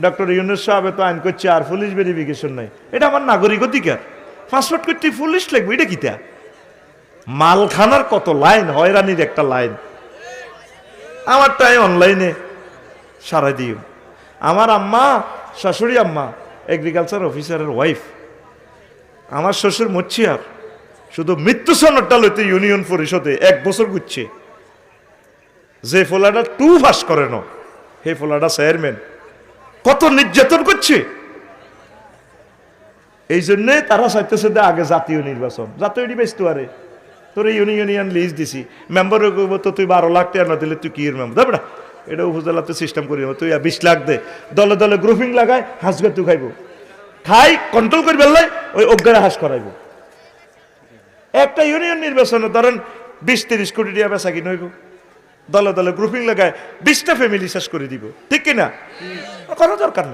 Doctor Yunus সাহেব তো আইন করছে আর পুলিশ ভেরিফিকেশন নাই, এটা আমার নাগরিক অধিকার। পাসপোর্ট করতে পুলিশ লাগবে, এটা কিটা? মালখানার কত লাইন, হয়রানির একটা লাইন। আমারটাই অনলাইনে সারাই দিও। আমার আম্মা, শাশুড়ি আম্মা এগ্রিকালচার অফিসারের ওয়াইফ, আমার শ্বশুর মচ্ছিয়ার, শুধু মৃত্যু সনদটা লইতে ইউনিয়ন পরিষদে 1 বছর ঘুরছে। যে ফোলাটা 2 পাস করে না, সেই ফোলাটা চেয়ারম্যান। কত নির্যাতন করছে। এই জন্যে তারা চাইতেছে আগে জাতীয় নির্বাচন। জাতীয় নির্বাচন আরে তোর ইউনিয়ন লিস্ট দিছি, মেম্বার তো তুই 12 লাখ টাকা না দিলে তুই কি মেম্বার দেবে না। এটা উপজেলাতে সিস্টেম করি, তুই 20 লাখ দে, দলে দলে গ্রুপিং লাগায় হাঁসগে তুই খাইব, খাই কন্ট্রোল করে বেললাই ওই অজ্ঞারে হাঁস করাইব। একটা ইউনিয়ন নির্বাচনে ধরেন 20-30 কোটি টাকা বেচা কিনে হইব, দলে দলে গ্রুপিং লাগায় 20টা ফ্যামিলি শেষ করে দিব, ঠিক কিনা? কোনো দরকার নেই।